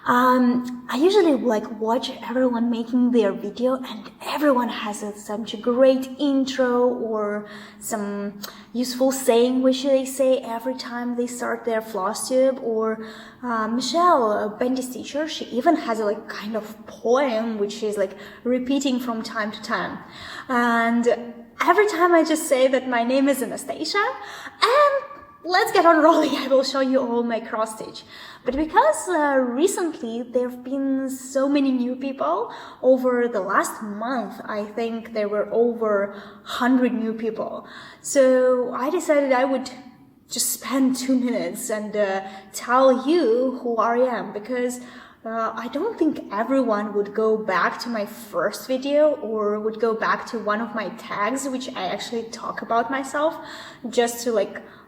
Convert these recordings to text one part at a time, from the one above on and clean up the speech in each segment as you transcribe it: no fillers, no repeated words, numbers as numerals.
I usually watch everyone making their video, and everyone has such a great intro or some useful saying which they say every time they start their Flosstube. Or Michelle, Bendy's teacher, she even has a kind of poem which is repeating from time to time. And every time I just say that my name is Anastasia, and let's get on rolling. I will show you all my cross stitch. But because recently there have been so many new people, over the last month, I think there were over 100 new people. So I decided I would just spend 2 minutes and tell you who I am, because I don't think everyone would go back to my first video or would go back to one of my tags, which I actually talk about myself, just to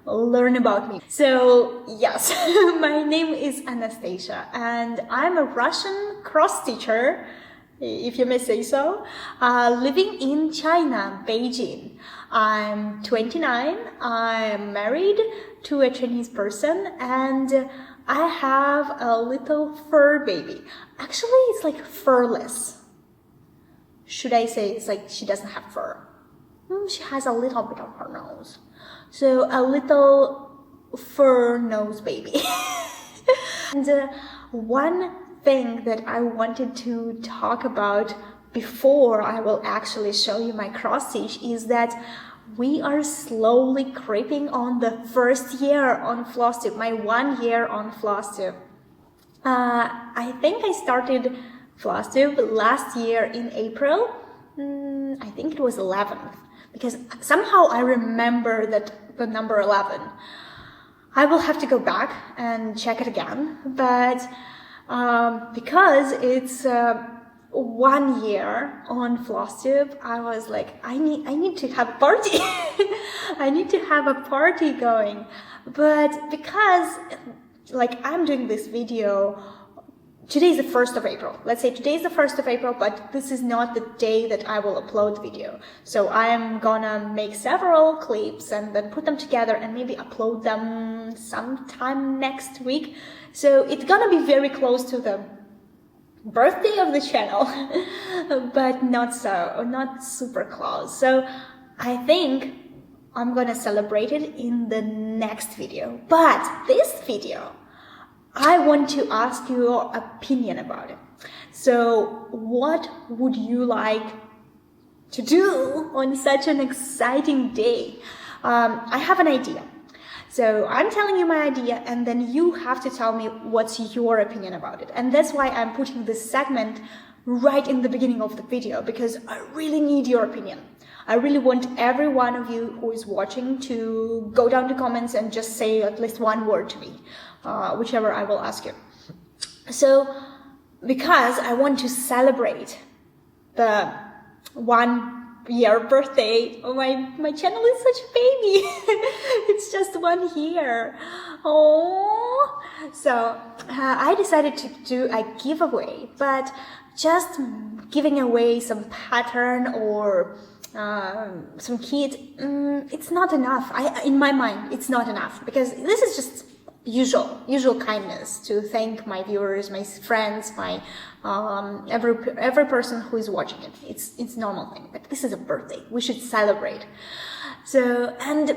learn about me. So yes, my name is Anastasia, and I'm a Russian cross stitcher, if you may say so, living in China, Beijing. I'm 29, I'm married to a Chinese person, and I have a little fur baby. Actually, it's furless. Should I say it's she doesn't have fur? She has a little bit of her nose. So a little fur nose baby. And one thing that I wanted to talk about before I will actually show you my cross stitch is that we are slowly creeping on the first year on Flosstube, my 1 year on Flosstube. I think I started Flosstube last year in April. I think it was 11th, because somehow I remember that the number 11. I will have to go back and check it again, but because it's 1 year on Flosstube, I was I need to have a party. I need to have a party going. But because I'm doing this video, today is the 1st of April. Let's say today is the 1st of April, but this is not the day that I will upload the video. So I am gonna make several clips and then put them together and maybe upload them sometime next week. So it's gonna be very close to the birthday of the channel, but not super close. So I think I'm gonna celebrate it in the next video. But this video, I want to ask your opinion about it. So what would you like to do on such an exciting day? I have an idea. So I'm telling you my idea, and then you have to tell me what's your opinion about it. And that's why I'm putting this segment right in the beginning of the video, because I really need your opinion. I really want every one of you who is watching to go down to comments and just say at least one word to me, whichever I will ask you. So, because I want to celebrate the 1 year birthday. Oh, my channel is such a baby. It's just 1 year. Oh, so I decided to do a giveaway, but just giving away some pattern or some kit, it's not enough. In my mind, it's not enough, because this is just usual kindness to thank my viewers, my friends, my every person who is watching it. It's normal thing, but this is a birthday. We should celebrate. So, and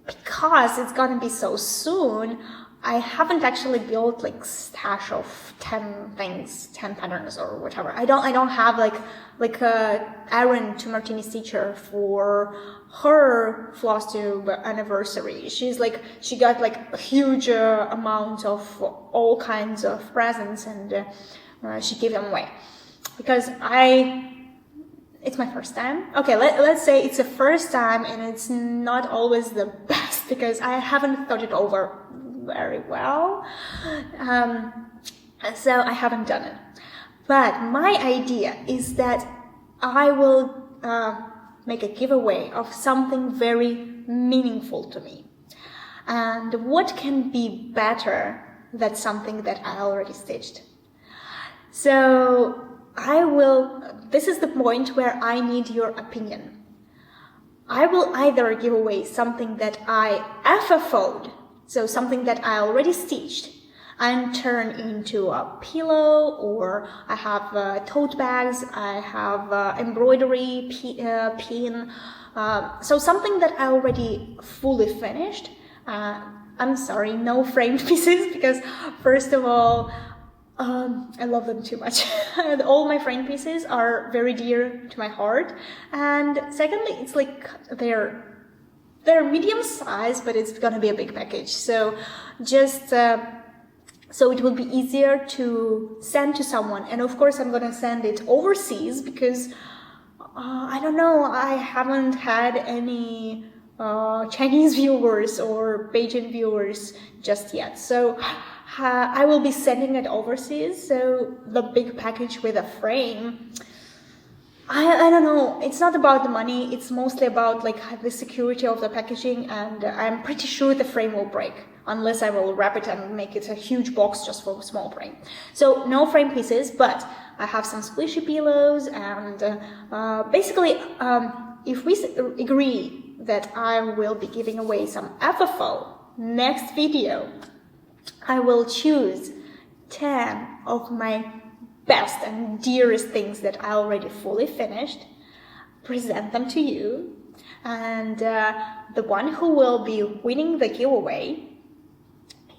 because it's gonna be so soon, I haven't actually built stash of 10 things, 10 patterns or whatever. I don't have Erin to Martini's teacher for her Flosstube anniversary. She got a huge amount of all kinds of presents, and she gave them away because it's my first time. Okay, let's say it's the first time, and it's not always the best because I haven't thought it over very well. So I haven't done it. But my idea is that I will make a giveaway of something very meaningful to me. And what can be better than something that I already stitched? So this is the point where I need your opinion. I will either give away something that I FFO'd, so something that I already stitched, and turn into a pillow, or I have tote bags, I have embroidery pin, so something that I already fully finished. I'm sorry, no framed pieces, because first of all, I love them too much. All my framed pieces are very dear to my heart, and secondly, it's like they're medium size, but it's gonna be a big package, so just so it will be easier to send to someone. And of course I'm gonna send it overseas, because I don't know, I haven't had any Chinese viewers or Beijing viewers just yet, so I will be sending it overseas. So the big package with a frame, I don't know, it's not about the money, it's mostly about like the security of the packaging, and I'm pretty sure the frame will break unless I will wrap it and make it a huge box just for a small frame. So no frame pieces, but I have some squishy pillows, and basically if we agree that I will be giving away some FFO next video, I will choose 10 of my best and dearest things that I already fully finished, present them to you, and the one who will be winning the giveaway,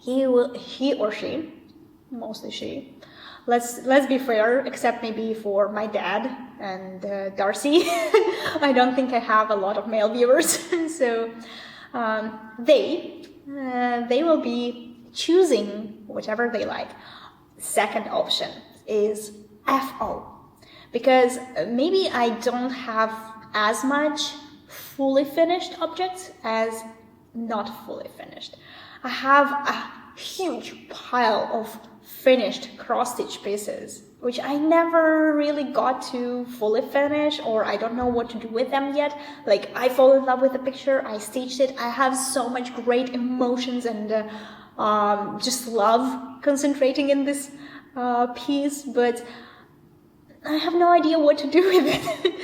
he or she, mostly she, let's be fair, except maybe for my dad and Darcy. I don't think I have a lot of male viewers, so they will be choosing whatever they like. Second option is FO, because maybe I don't have as much fully finished objects as not fully finished. I have a huge pile of finished cross-stitch pieces, which I never really got to fully finish, or I don't know what to do with them yet. Like, I fall in love with the picture, I stitched it, I have so much great emotions and just love concentrating in this piece, but I have no idea what to do with it.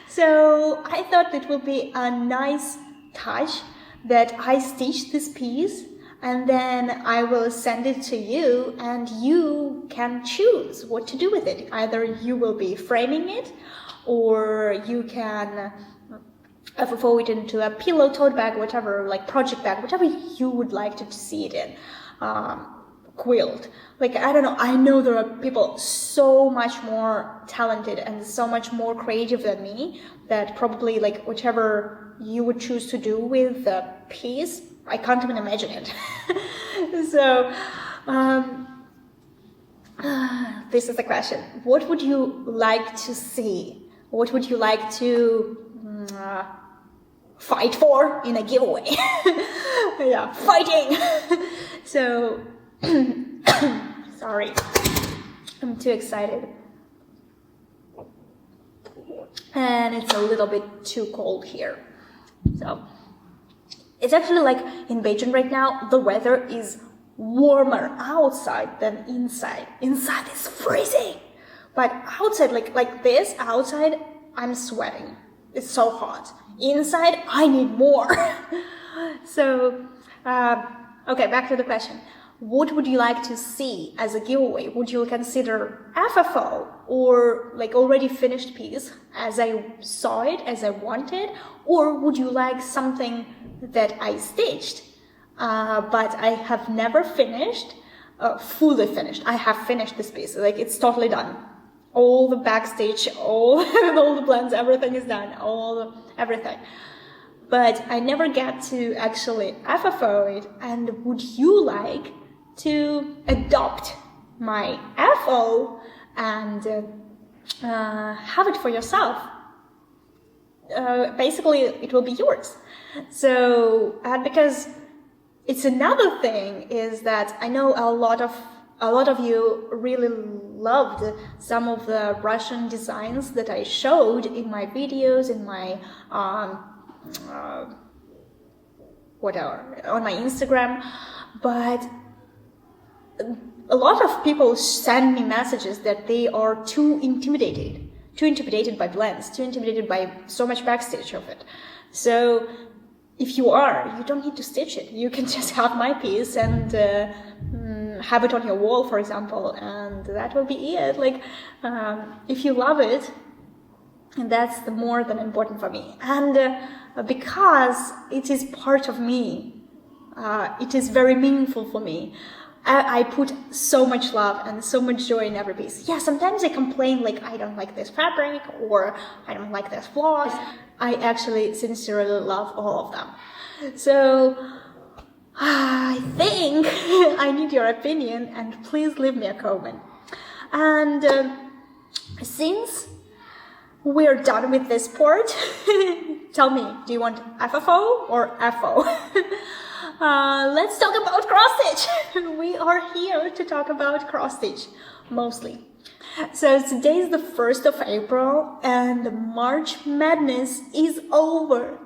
So I thought it would be a nice touch that I stitch this piece and then I will send it to you, and you can choose what to do with it. Either you will be framing it, or you can FFO it into a pillow, tote bag, whatever, like project bag, whatever you would like to see it in. Quilt. Like, I don't know, I know there are people so much more talented and so much more creative than me that probably, like, whichever you would choose to do with the piece, I can't even imagine it. So, this is the question. What would you like to see? What would you like to fight for in a giveaway? Yeah, fighting! So, sorry, I'm too excited. And it's a little bit too cold here. So, it's actually like in Beijing right now, the weather is warmer outside than inside. Inside is freezing. But outside, like this, outside, I'm sweating. It's so hot. Inside, I need more. So, okay, back to the question. What would you like to see as a giveaway? Would you consider FFO or like already finished piece as I saw it, as I wanted? Or would you like something that I stitched, but I have never finished, fully finished? I have finished this piece, like it's totally done. All the backstage, all the blends, everything is done, everything. But I never get to actually FFO it, and would you like to adopt my FO and have it for yourself? Basically, it will be yours. So, because it's another thing is that I know a lot of you really loved some of the Russian designs that I showed in my videos, in my whatever, on my Instagram, but a lot of people send me messages that they are too intimidated by blends, too intimidated by so much backstage of it. So if you don't need to stitch it. You can just have my piece and have it on your wall, for example, and that will be it. Like, if you love it, that's the more than important for me. And because it is part of me, it is very meaningful for me. I put so much love and so much joy in every piece. Yeah, sometimes I complain like I don't like this fabric or I don't like this floss. I actually sincerely love all of them. So I think I need your opinion, and please leave me a comment. And since we're done with this part, tell me, do you want FFO or FO? Let's talk about cross-stitch. We are here to talk about cross-stitch, mostly. So today is the 1st of April and March Madness is over.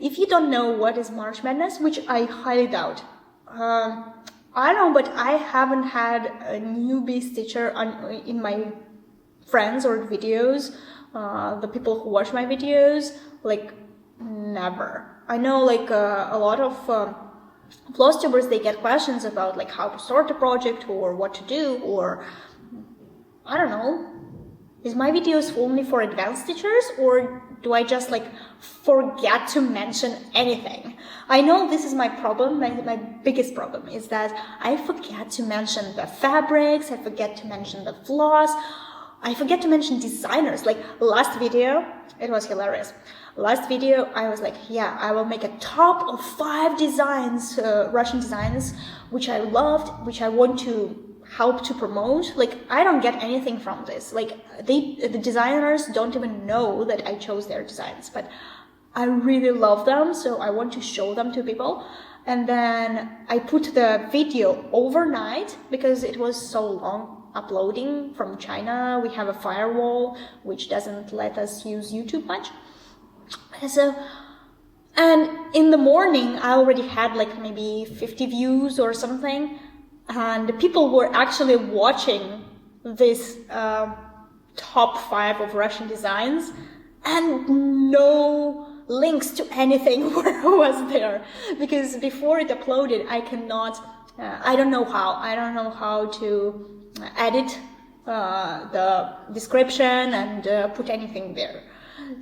If you don't know what is March Madness, which I highly doubt, I don't know, but I haven't had a newbie stitcher in my friends or videos, the people who watch my videos, like never. I know like a lot of Flosstubers, they get questions about like how to start a project or what to do, or I don't know, is my videos only for advanced stitchers, or do I just like forget to mention anything? I know this is my problem, my biggest problem is that I forget to mention the fabrics, I forget to mention the floss, I forget to mention designers. Like last video, it was hilarious. Last video, I was like, yeah, I will make a top of 5 designs, Russian designs, which I loved, which I want to help to promote. Like, I don't get anything from this. Like, the designers don't even know that I chose their designs, but I really love them, so I want to show them to people. And then I put the video overnight because it was so long uploading from China. We have a firewall which doesn't let us use YouTube much. So, and in the morning I already had like maybe 50 views or something, and people were actually watching this top 5 of Russian designs, and no links to anything was there, because before it uploaded I cannot, I don't know how to edit the description and put anything there.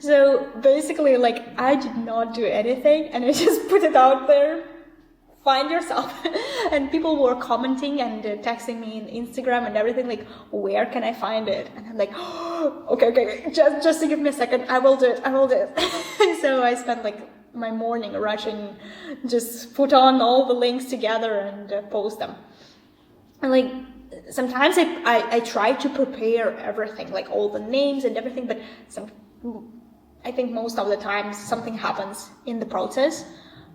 So basically, like, I did not do anything and I just put it out there. Find yourself. And people were commenting and texting me in Instagram and everything, like, where can I find it? And I'm like, oh, okay, just to give me a second, I will do it. So I spent like my morning rushing, just put on all the links together and post them. And like, sometimes I try to prepare everything, like all the names and everything, but I think most of the time something happens in the process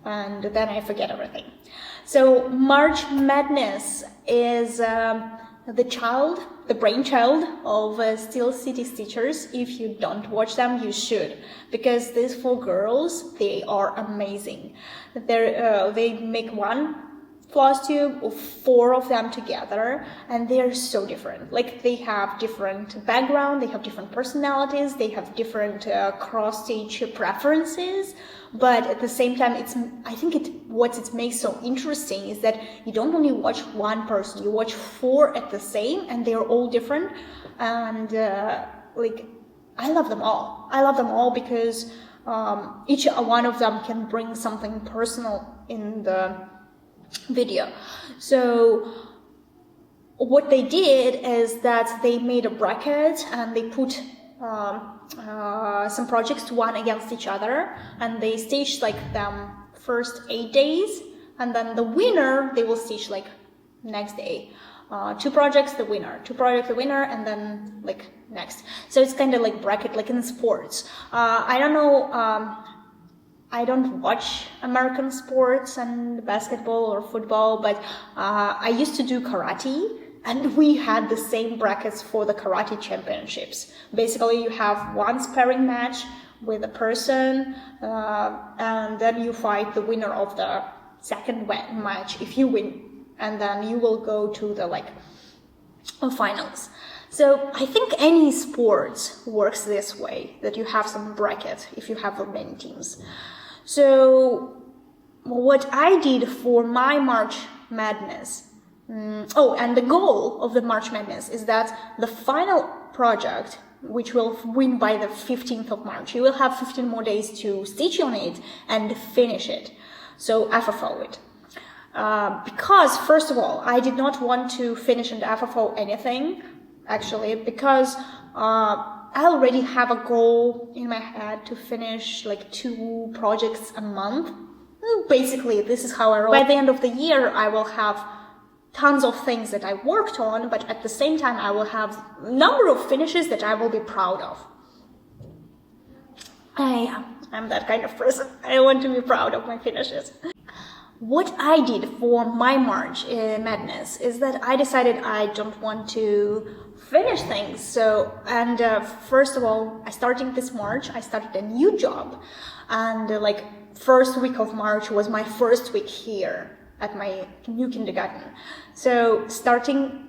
and then I forget everything. So March Madness is the brainchild of Steel City Stitchers. If you don't watch them, you should, because these 4 girls, they are amazing. They make one floss tube of 4 of them together, and they are so different. Like, they have different background, they have different personalities, they have different cross-stitch preferences, but at the same time, I think what it makes so interesting is that you don't only watch one person, you watch 4 at the same, and they are all different, and like, I love them all. I love them all because each one of them can bring something personal in the video. So what they did is that they made a bracket and they put some projects one against each other, and they stitched like them first 8 days, and then the winner they will stitch like next day. 2 projects, the winner, 2 projects, the winner, and then like next. So it's kind of like bracket, like in sports. I don't know, I don't watch American sports and basketball or football, but I used to do karate, and we had the same brackets for the karate championships. Basically, you have one sparring match with a person, and then you fight the winner of the second match if you win, and then you will go to the finals. So I think any sport works this way, that you have some bracket if you have many teams. So what I did for my March Madness Oh, and the goal of the March Madness is that the final project, which will win by the 15th of March, you will have 15 more days to stitch on it and finish it. So FFO it. Because, first of all, I did not want to finish and FFO anything, actually, because I already have a goal in my head to finish like 2 projects a month. Basically, this is how I roll. By the end of the year, I will have tons of things that I worked on, but at the same time, I will have a number of finishes that I will be proud of. I'm that kind of person. I want to be proud of my finishes. What I did for my March Madness is that I decided I don't want to finish things. So, and first of all, starting this March, I started a new job, and like first week of March was my first week here at my new kindergarten. So starting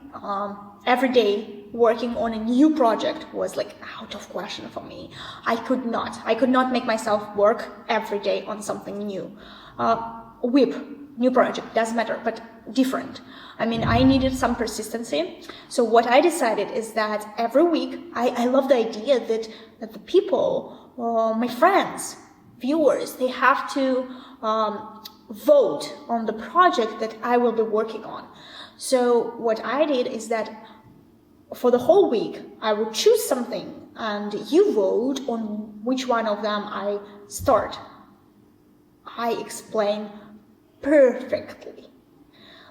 every day working on a new project was like out of question for me. I could not make myself work every day on something new. Whip, new project, doesn't matter, but different. I mean, I needed some persistency. So what I decided is that every week, I love the idea that the people, my friends, viewers, they have to vote on the project that I will be working on. So what I did is that for the whole week, I would choose something and you vote on which one of them I start. I explain perfectly.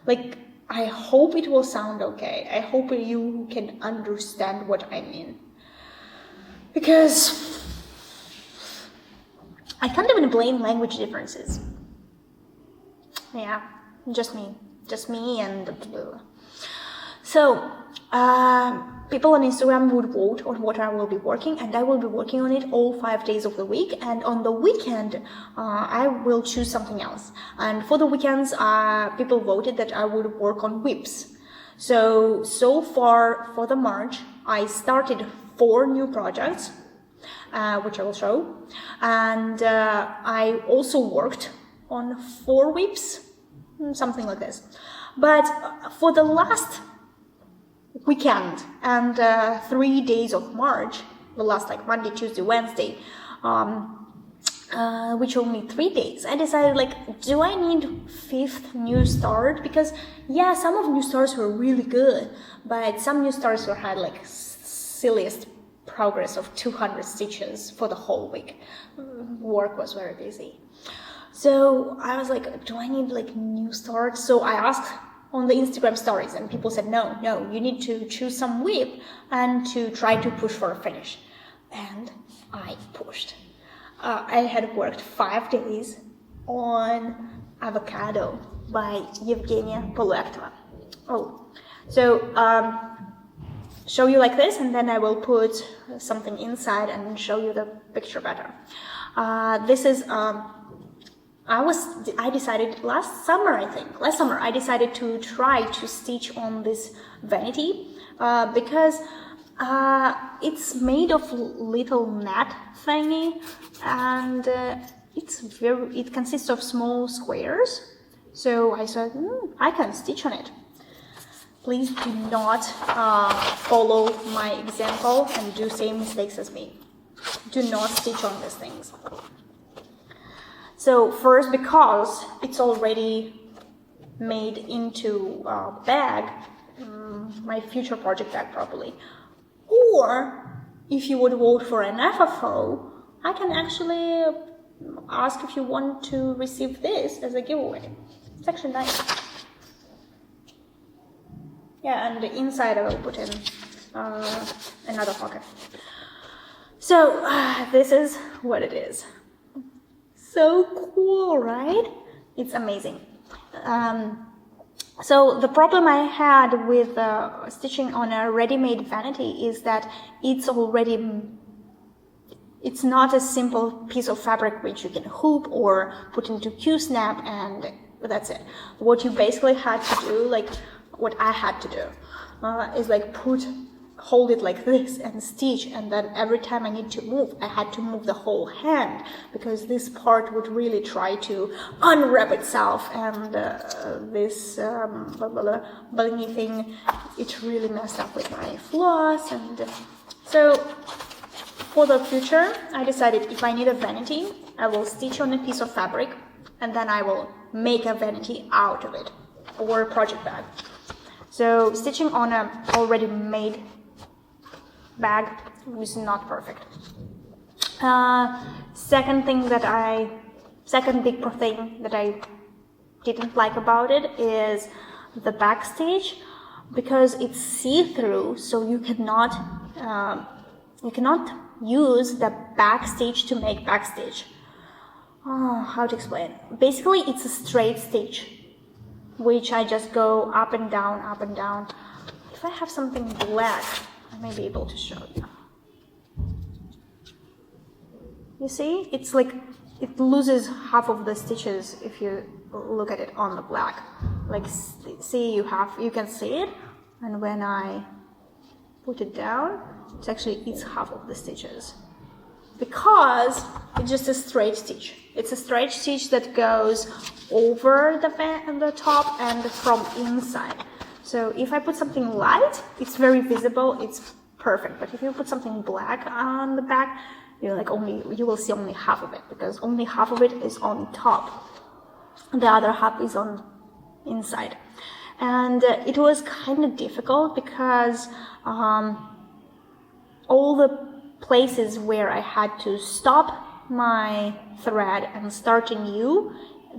Like, I hope it will sound okay. I hope you can understand what I mean. Because I can't even blame language differences. Yeah, just me and so people on Instagram would vote on what I will be working, and I will be working on it all 5 days of the week, and on the weekend I will choose something else. And for the weekends people voted that I would work on whips. So far for the March I started 4 new projects, which I will show, and I also worked on 4 whips, something like this. But for the last weekend and 3 days of March, the last like Monday, Tuesday, Wednesday, which only 3 days, I decided like, do I need 5th new start? Because yeah, some of new starts were really good, but some new starts had like silliest progress of 200 stitches for the whole week. Work was very busy. So I was like, do I need like new starts? So I asked on the Instagram stories, and people said, no, you need to choose some whip and to try to push for a finish. And I pushed. I had worked 5 days on Avocado by Evgenia Poluektova. Oh, so show you like this, and then I will put something inside and show you the picture better. This is I decided last summer I decided to try to stitch on this vanity because it's made of little net thingy, and it consists of small squares. So I said, I can stitch on it. Please do not follow my example and do same mistakes as me. Do not stitch on these things. So first, because it's already made into a bag, my future project bag probably. Or if you would vote for an FFO, I can actually ask if you want to receive this as a giveaway. It's actually nice. Yeah, and the inside I will put in another pocket. So this is what it is. So cool, right? It's amazing. So the problem I had with stitching on a ready-made vanity is that it's not a simple piece of fabric which you can hoop or put into Q-snap and that's it. What you basically had to do, like what I had to do, is like put hold it like this and stitch, and then every time I need to move, I had to move the whole hand because this part would really try to unwrap itself, and this bunny thing, it really messed up with my floss. And so for the future, I decided if I need a vanity, I will stitch on a piece of fabric and then I will make a vanity out of it, or a project bag. So stitching on a already made bag was not perfect. Second big thing that I didn't like about it is the backstage, because it's see-through, so you cannot use the backstage to make backstage. How to explain? Basically, it's a straight stitch, which I just go up and down, up and down. If I have something black, I may be able to show you. You see? It's like it loses half of the stitches if you look at it on the black. Like, see, you can see it, and when I put it down, it actually eats half of the stitches. Because it's just a straight stitch. It's a straight stitch that goes over the top and from inside. So if I put something light, it's very visible, it's perfect. But if you put something black on the back, you will see only half of it, because only half of it is on top. The other half is on inside. And it was kind of difficult because all the places where I had to stop my thread and start anew,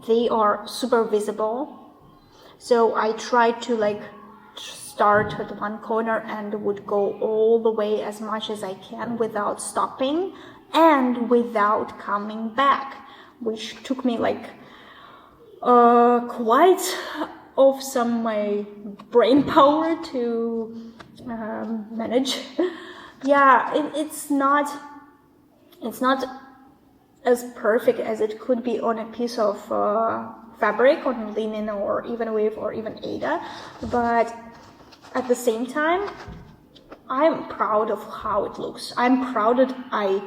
they are super visible. So I tried to start at one corner and would go all the way as much as I can without stopping and without coming back, which took me quite of some my brain power to manage. Yeah, it's not as perfect as it could be on a piece of fabric, on linen or even wave or even Aida, but at the same time, I'm proud of how it looks. I'm proud that I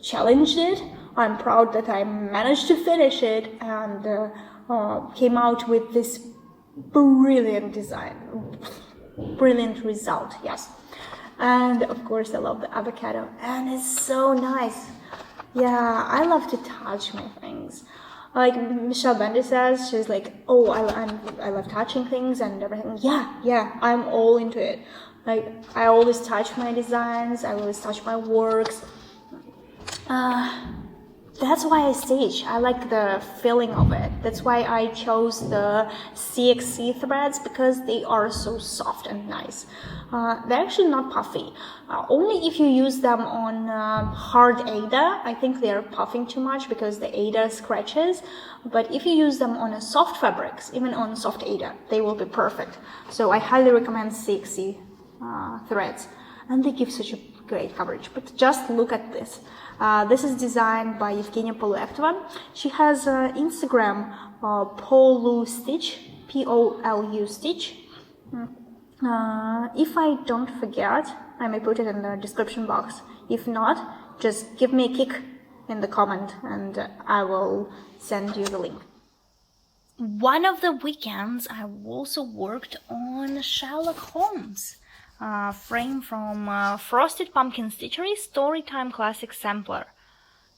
challenged it. I'm proud that I managed to finish it and came out with this brilliant design, brilliant result, yes. And of course I love the avocado, and it's so nice. Yeah, I love to touch my things. Like Michelle Bendy says, she's like, oh, I love touching things and everything. Yeah, I'm all into it. Like, I always touch my designs, I always touch my works. That's why I stitch. I like the feeling of it. That's why I chose the CXC threads, because they are so soft and nice. They're actually not puffy. Only if you use them on hard Aida, I think they're puffing too much because the Aida scratches. But if you use them on a soft fabrics, even on soft Aida, they will be perfect. So I highly recommend CXC threads, and they give such a great coverage. But just look at this. This is designed by Evgenia Poluektova. She has Instagram, Polu Stitch, P-O-L-U Stitch. If I don't forget, I may put it in the description box. If not, just give me a kick in the comment and I will send you the link. One of the weekends I also worked on Sherlock Holmes. Frame from Frosted Pumpkin Stitchery Storytime Classic Sampler.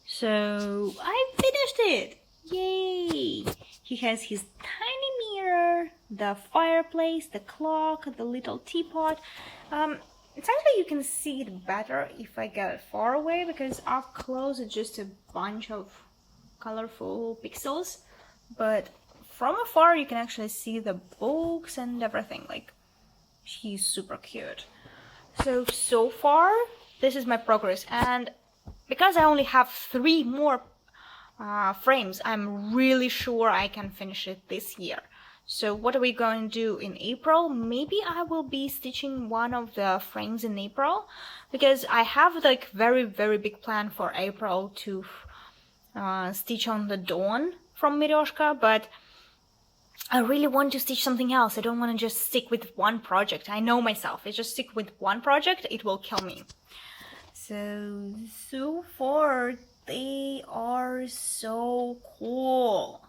So I finished it! Yay! He has his tiny mirror, the fireplace, the clock, the little teapot. It's actually, you can see it better if I get it far away, because up close it's just a bunch of colorful pixels. But from afar you can actually see the books and everything. Like, he's super cute. So far, this is my progress, and because I only have 3 more frames, I'm really sure I can finish it this year. So what are we going to do in April? Maybe I will be stitching one of the frames in April, because I have like very big plan for April to stitch on the Dawn from Miryoshka, but I really want to stitch something else. I don't want to just stick with one project. I know myself. If I just stick with one project, it will kill me. So far, they are so cool.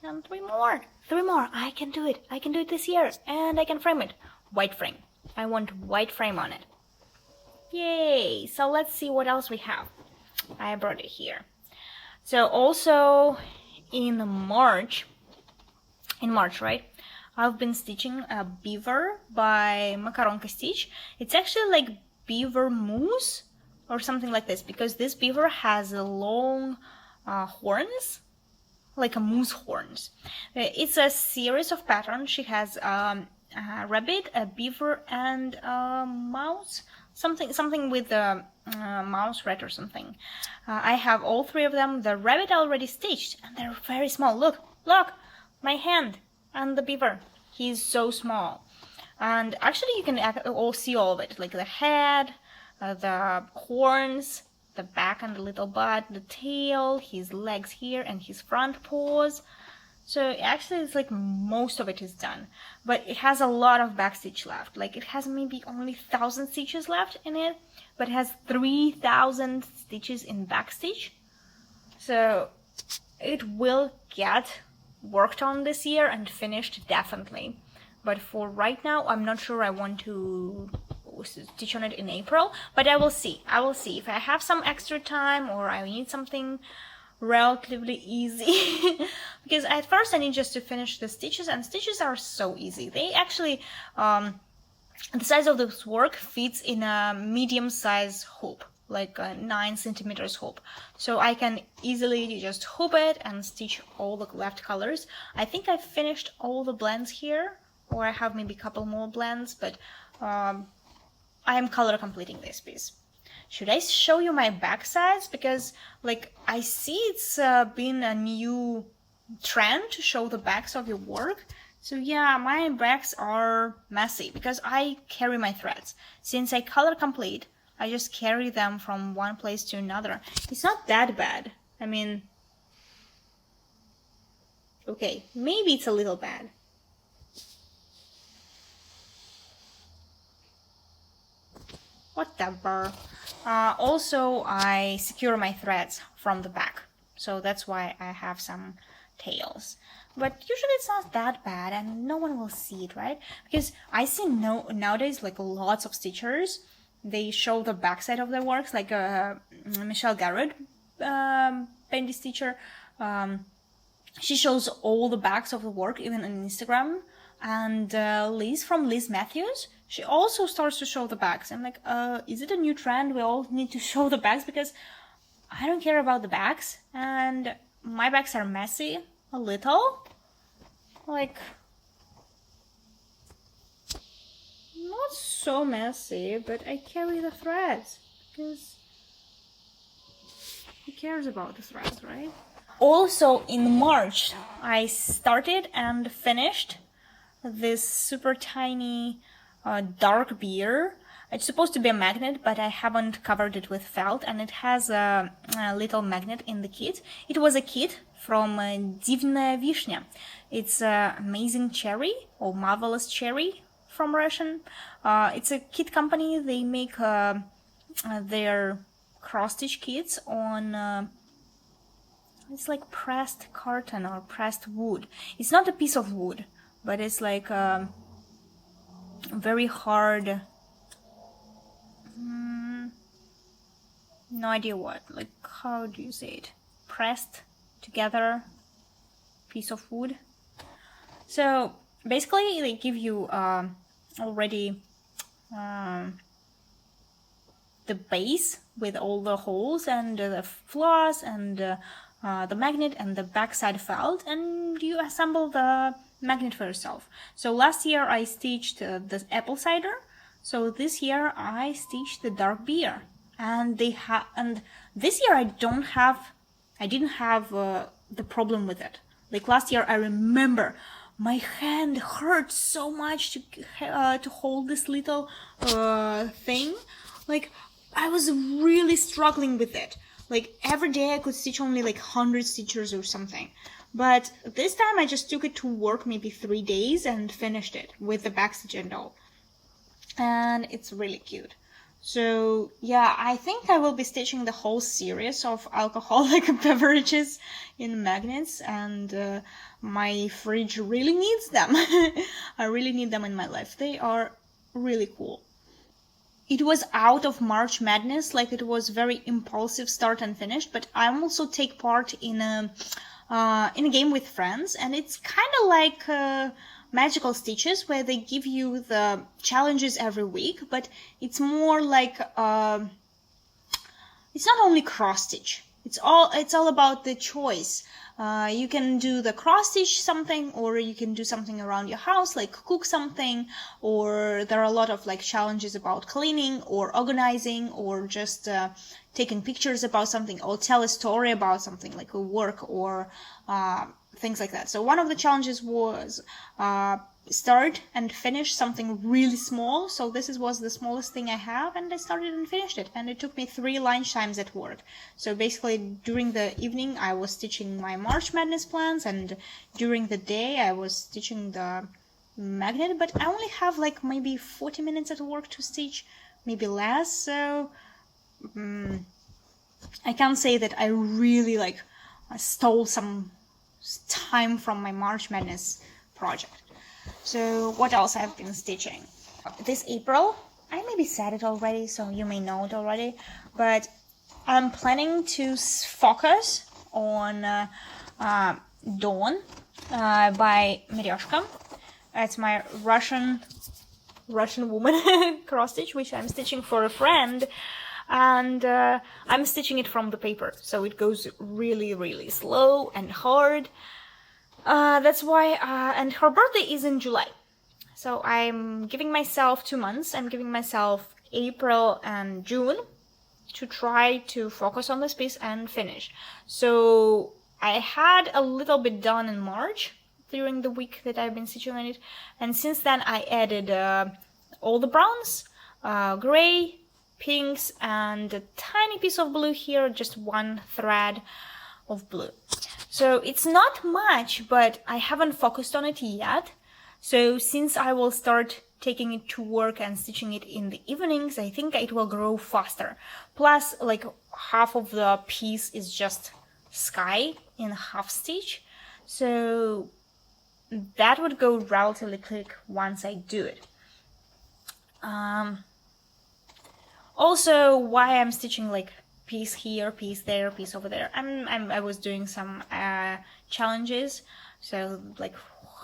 And three more. I can do it. I can do it this year. And I can frame it. White frame. I want white frame on it. Yay! So let's see what else we have. I brought it here. So also in March, right? I've been stitching a Beaver by Makaronka Stitch. It's actually like Beaver Moose or something like this, because this Beaver has long horns, like a moose horns. It's a series of patterns. She has a rabbit, a beaver, and a mouse. Something with a mouse rat or something. I have all three of them. The rabbit I already stitched, and they're very small. Look, my hand and the beaver. He's so small. And actually you can all see all of it, like the head, the horns, the back and the little butt, the tail, his legs here, and his front paws. So actually it's like most of it is done, but it has a lot of back stitch left. Like it has maybe only 1,000 stitches left in it, but it has 3,000 stitches in back stitch. So it will get worked on this year and finished definitely. But for right now, I'm not sure I want to stitch on it in April, but I will see. If I have some extra time or I need something relatively easy because at first I need just to finish the stitches, and stitches are so easy. They actually the size of this work fits in a medium size hoop, like a 9 centimeters hoop, so I can easily just hoop it and stitch all the left colors. I think I finished all the blends here, or I have maybe a couple more blends, but I am color completing this piece. Should I show you my back sides? Because like I see it's been a new trend to show the backs of your work. So yeah, my backs are messy because I carry my threads. Since I color complete, I just carry them from one place to another. It's not that bad. I mean, okay, maybe it's a little bad. Whatever. Also, I secure my threads from the back, so that's why I have some tails. But usually it's not that bad, and no one will see it, right? Because I see nowadays like lots of stitchers. They show the backside of their works, like Michelle Garrett, Bendy Stitcher. She shows all the backs of the work, even on Instagram. And Liz from Liz Matthews, she also starts to show the backs. I'm like, is it a new trend? We all need to show the backs, because I don't care about the backs, and my backs are messy a little. Like, not so messy, but I carry the threads, because who cares about the threads, right? Also in March, I started and finished this super tiny dark beer. It's supposed to be a magnet, but I haven't covered it with felt, and it has a little magnet in the kit. It was a kit from Divная Vishnya. It's amazing cherry, or marvelous cherry from Russian. It's a kit company. They make their cross-stitch kits on it's like pressed carton or pressed wood. It's not a piece of wood, but it's like very hard, no idea what, like, how do you say it, pressed together piece of wood. So basically they give you already the base with all the holes and the floss and the magnet and the backside felt, and you assemble the magnet for yourself. So last year I stitched the apple cider, so this year I stitched the dark beer, and this year I didn't have the problem with it. Like last year, I remember my hand hurt so much to hold this little thing. Like I was really struggling with it. like every day I could stitch only like 100 stitches or something. But this time I just took it to work maybe 3 days and finished it with the backstitch and all. And it's really cute. So yeah, I think I will be stitching the whole series of alcoholic beverages in magnets, and my fridge really needs them. I really need them in my life. They are really cool. It was out of March Madness, like it was very impulsive start and finish, but I also take part in a game with friends, and it's kind of like Magical Stitches, where they give you the challenges every week, but it's more like it's not only cross stitch. It's all about the choice. You can do the cross stitch something, or you can do something around your house, like cook something, or there are a lot of like challenges about cleaning or organizing, or just taking pictures about something, or tell a story about something like a work or things like that. So one of the challenges was start and finish something really small. So this was the smallest thing I have, and I started and finished it, and it took me 3 lunch times at work. So basically during the evening I was stitching my March Madness plans, and during the day I was stitching the magnet, but I only have like maybe 40 minutes at work to stitch, maybe less. So I can't say that I really like stole some time from my March Madness project. So what else I've been stitching? This April, I maybe said it already, so you may know it already, but I'm planning to focus on Dawn by Meryoshka. It's my Russian woman cross stitch, which I'm stitching for a friend, and I'm stitching it from the paper, so it goes really, really slow and hard. That's why, and her birthday is in July, so I'm giving myself 2 months. I'm giving myself April and June to try to focus on this piece and finish. So I had a little bit done in March during the week that I've been stitching on it, and since then I added all the browns, gray, pinks, and a tiny piece of blue here, just 1 thread of blue. So it's not much, but I haven't focused on it yet. So since I will start taking it to work and stitching it in the evenings, I think it will grow faster. Plus, like half of the piece is just sky in half stitch, so that would go relatively quick once I do it. Also, why I'm stitching like piece here, piece there, piece over there. I was doing some challenges, so like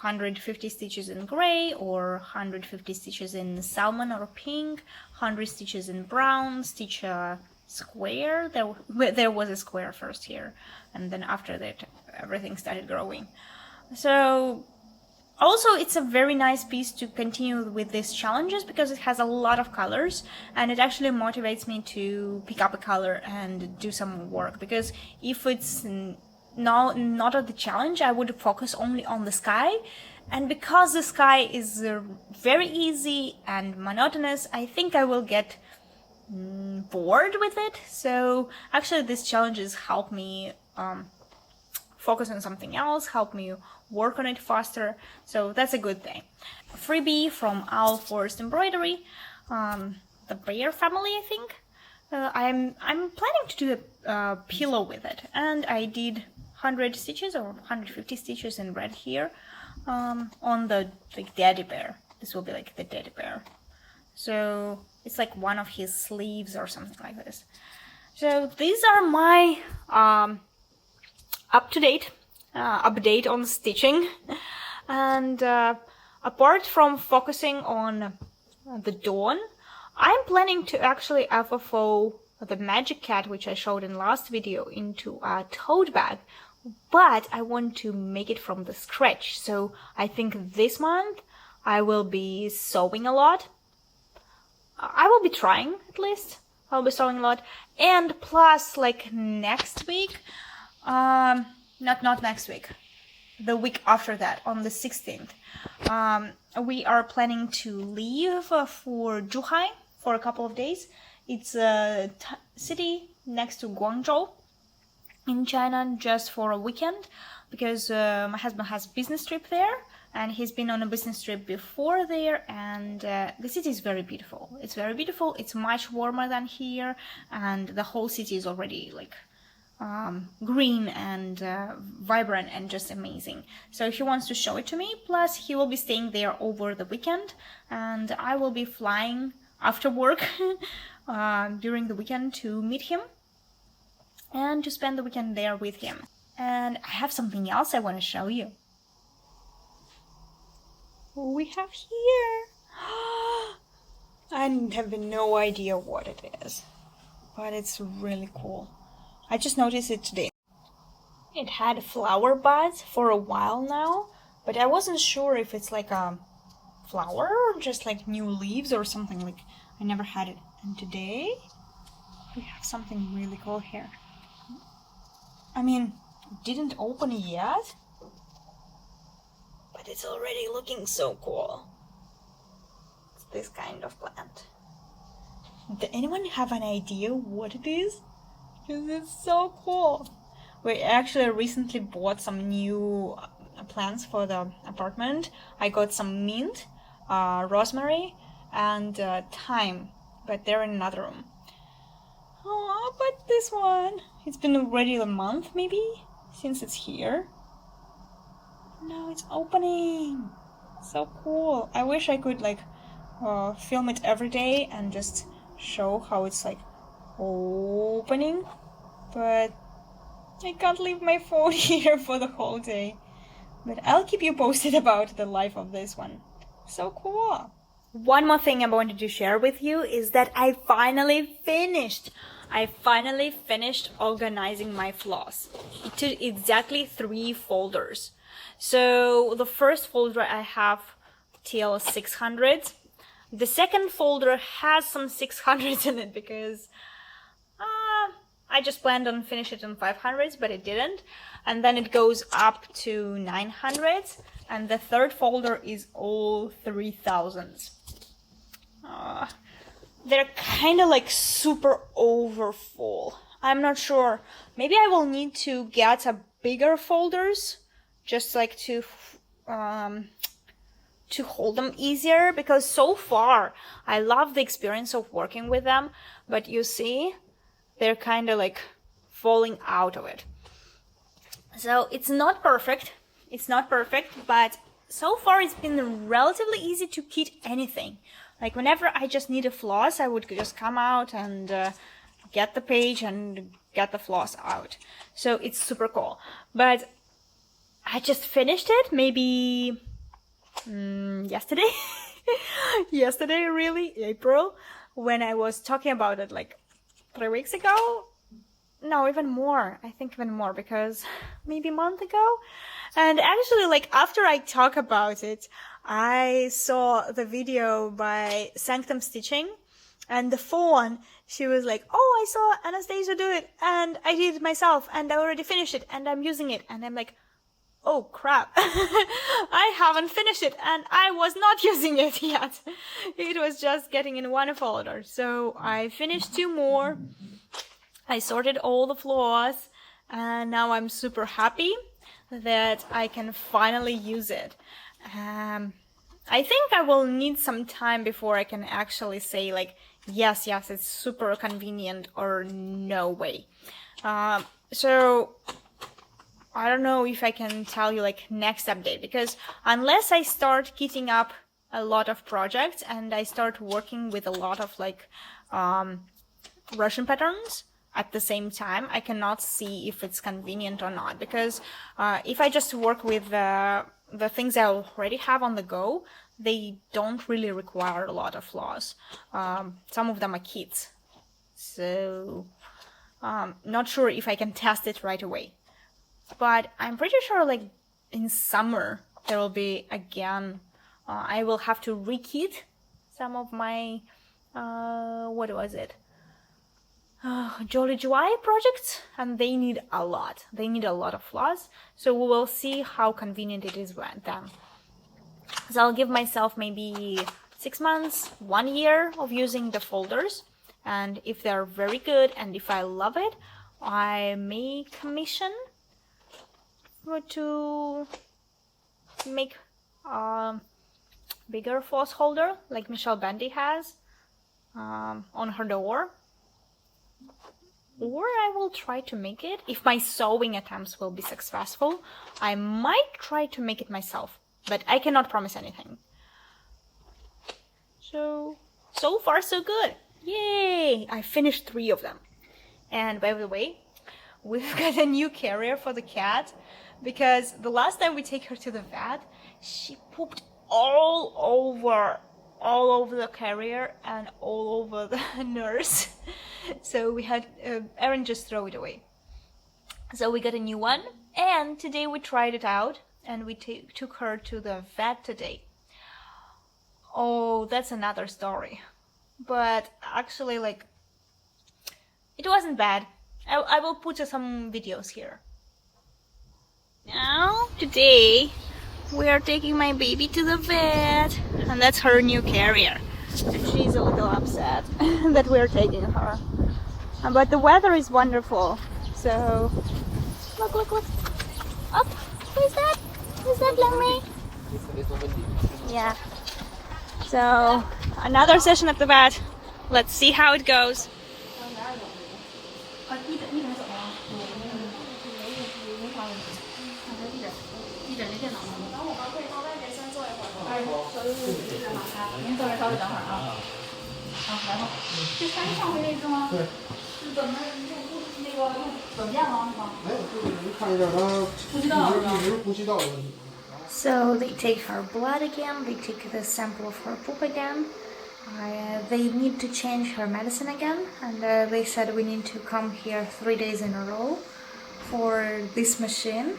150 stitches in gray, or 150 stitches in salmon or pink, 100 stitches in brown, stitch a square. There was a square first here, and then after that everything started growing. So also, it's a very nice piece to continue with these challenges because it has a lot of colors, and it actually motivates me to pick up a color and do some work, because if it's not at the challenge, I would focus only on the sky, and because the sky is very easy and monotonous, I think I will get bored with it. So actually these challenges help me focus on something else, help me work on it faster, so that's a good thing. Freebie from Owl Forest Embroidery, the Bear family, I think. I'm planning to do a pillow with it, and I did 100 stitches or 150 stitches in red here on the like teddy bear. This will be like the teddy bear. So it's like one of his sleeves or something like this. So these are my up-to-date update on stitching, and apart from focusing on the Dawn, I'm planning to actually FFO the Magic Cat, which I showed in last video, into a tote bag, but I want to make it from the scratch. So I think this month I will be sewing a lot. I will be trying, at least. I'll be sewing a lot, and plus like next week, not next week, the week after that, on the 16th, we are planning to leave for Zhuhai for a couple of days. It's a city next to Guangzhou in China just for a weekend, because my husband has a business trip there, and he's been on a business trip before there, and the city is very beautiful. It's very beautiful. It's much warmer than here, and the whole city is already like green and vibrant and just amazing. So he wants to show it to me. Plus he will be staying there over the weekend, and I will be flying after work during the weekend to meet him and to spend the weekend there with him. And I have something else I want to show you. What we have here. I have no idea what it is, but it's really cool. I just noticed it today. It had flower buds for a while now, but I wasn't sure if it's like a flower or just like new leaves or something. Like, I never had it. And today we have something really cool here. I mean, it didn't open yet, but it's already looking so cool. It's this kind of plant. Does anyone have an idea what it is? Because it's so cool. We actually recently bought some new plants for the apartment. I got some mint, rosemary, and thyme, but they're in another room. Oh, but this one, it's been already a month maybe since it's here. Now it's opening. So cool. I wish I could like film it every day and just show how it's like opening, but I can't leave my phone here for the whole day. But I'll keep you posted about the life of this one. So cool. One more thing I wanted to share with you is that I finally finished organizing my floss. It took exactly 3 folders. So the first folder I have till 600. The second folder has some 600s in it because I just planned on finish it on 500s, but it didn't. And then it goes up to 900s. And the third folder is all 3000s. They're kind of like super overfull. I'm not sure. Maybe I will need to get a bigger folders, just like to hold them easier, because so far I love the experience of working with them, but you see, they're kind of like falling out of it. So it's not perfect. But so far it's been relatively easy to kit anything. Like whenever I just need a floss, I would just come out and get the page and get the floss out. So it's super cool. But I just finished it maybe yesterday. Yesterday, really, April, when I was talking about it like 3 weeks ago. No, even more. I think even more, because maybe a month ago. And actually, like, after I talk about it, I saw the video by Sanctum Stitching, and the fawn, she was like, oh, I saw Anastasia do it, and I did it myself, and I already finished it, and I'm using it. And I'm like, oh crap, I haven't finished it, and I was not using it yet. It was just getting in one folder. So I finished 2 more. I sorted all the floss, and now I'm super happy that I can finally use it. I think I will need some time before I can actually say like, yes, it's super convenient, or no way. So I don't know if I can tell you like next update, because unless I start kitting up a lot of projects and I start working with a lot of like Russian patterns at the same time, I cannot see if it's convenient or not. Because if I just work with the things I already have on the go, they don't really require a lot of floss. Some of them are kits, so not sure if I can test it right away. But I'm pretty sure like in summer there will be again, I will have to rekit some of my what was it, Jolly July projects, and they need a lot. They need a lot of floss, so we will see how convenient it is then. So I'll give myself maybe 6 months, 1 year of using the folders, and if they're very good and if I love it, I may commission to make a bigger floss holder like Michelle Bendy has on her door. Or I will try to make it. If my sewing attempts will be successful, I might try to make it myself, but I cannot promise anything. So far so good. Yay! I finished 3 of them. And by the way, we've got a new carrier for the cat, because the last time we take her to the vet, she pooped all over the carrier and all over the nurse. So we had Erin just throw it away. So we got a new one, and today we tried it out and we took her to the vet today. Oh, that's another story. But actually, like, it wasn't bad. I will put some videos here. Now, today, we are taking my baby to the vet, and that's her new carrier. And she's a little upset that we're taking her. But the weather is wonderful, so look. Up, who's that? Who's that, Lemmy? Yeah. So, another session at the vet. Let's see how it goes. So they take her blood again, they take the sample of her poop again. They need to change her medicine again, and they said we need to come here 3 days in a row for this machine.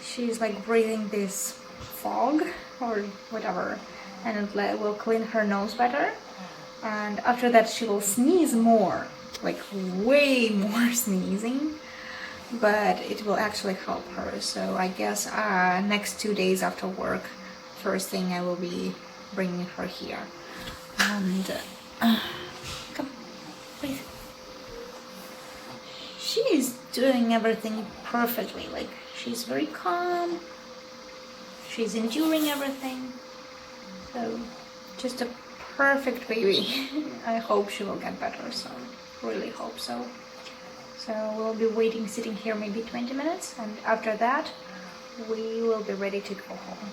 She's like breathing this fog or whatever, and it will clean her nose better. And after that she will sneeze more, like way more sneezing, but it will actually help her. So I guess next 2 days after work, first thing I will be bringing her here. And come, please. She is doing everything perfectly. Like, she's very calm. She's enduring everything. So, just a perfect baby. I hope she will get better soon. Really hope so. So we'll be waiting, sitting here maybe 20 minutes, and after that we will be ready to go home.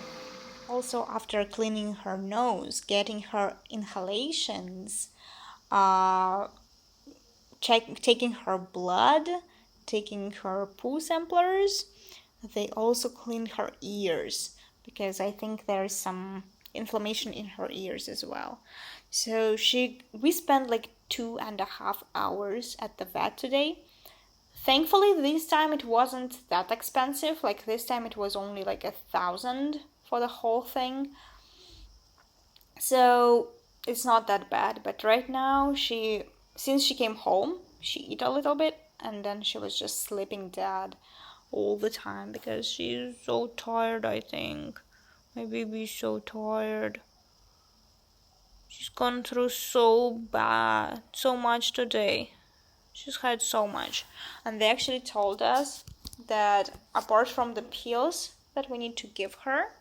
Also, after cleaning her nose, getting her inhalations, taking her blood, taking her poo samplers, they also cleaned her ears, because I think there's some inflammation in her ears as well. So we spent like 2.5 hours at the vet today. Thankfully, this time it wasn't that expensive. Like, this time it was only like 1,000 for the whole thing. So it's not that bad. But right now, since she came home, she ate a little bit, and then she was just sleeping dead all the time because she's so tired, I think. My baby's so tired. She's gone through so much today. She's had so much. And they actually told us that apart from the pills that we need to give her,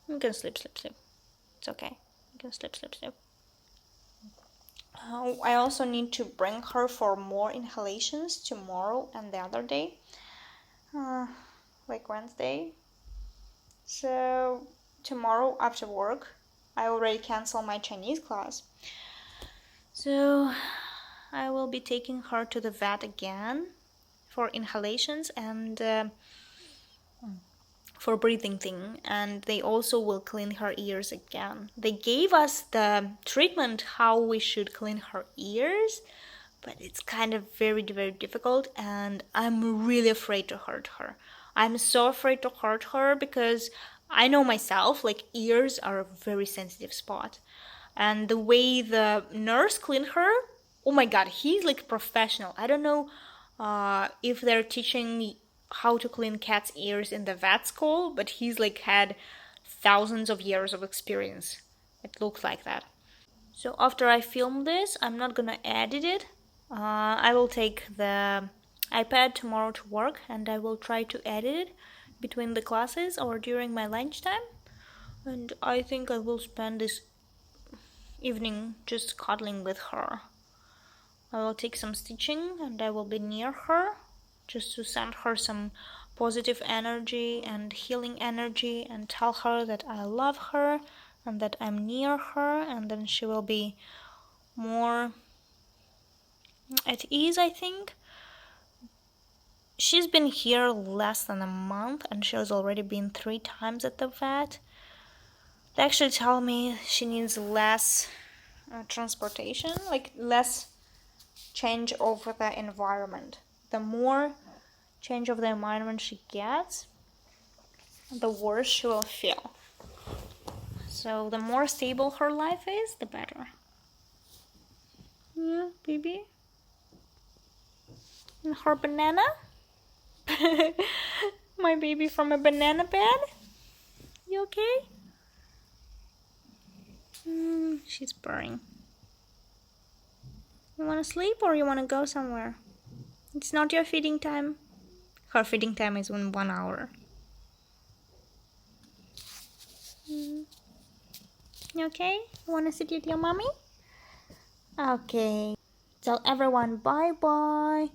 you can sleep. It's okay. You can sleep. I also need to bring her for more inhalations tomorrow and the other day, like Wednesday. So tomorrow after work, I already canceled my Chinese class. So I will be taking her to the vet again for inhalations and for breathing thing, and they also will clean her ears again. They gave us the treatment how we should clean her ears, but it's kind of very, very difficult, and I'm really afraid to hurt her. I'm so afraid to hurt her because I know myself, like, ears are a very sensitive spot. And the way the nurse cleaned her, oh my god, he's like professional. I don't know if they're teaching how to clean cats' ears in the vet school, but he's like had thousands of years of experience. It looks like that. So after I film this, I'm not gonna edit it. I will take the iPad tomorrow to work and I will try to edit it between the classes or during my lunchtime. And I think I will spend this evening just cuddling with her. I will take some stitching and I will be near her just to send her some positive energy and healing energy and tell her that I love her and that I'm near her, and then she will be more at ease, I think. She's been here less than a month and she has already been 3 times at the vet. They actually tell me she needs less transportation, like less change over the environment. The more change of the environment she gets, the worse she will feel. So the more stable her life is, the better. Yeah, baby. And her banana. My baby from a banana bed. You okay? She's purring. You wanna sleep or you wanna go somewhere? It's not your feeding time. Her feeding time is in 1 hour. You okay? You wanna sit with your mommy? Okay. Tell everyone bye-bye.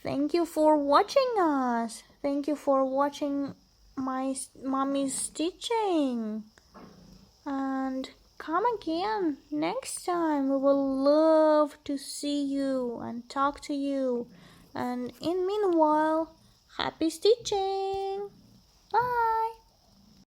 Thank you for watching us. Thank you for watching my mommy's stitching. And come again next time. We will love to see you and talk to you. And in meanwhile, happy stitching. Bye.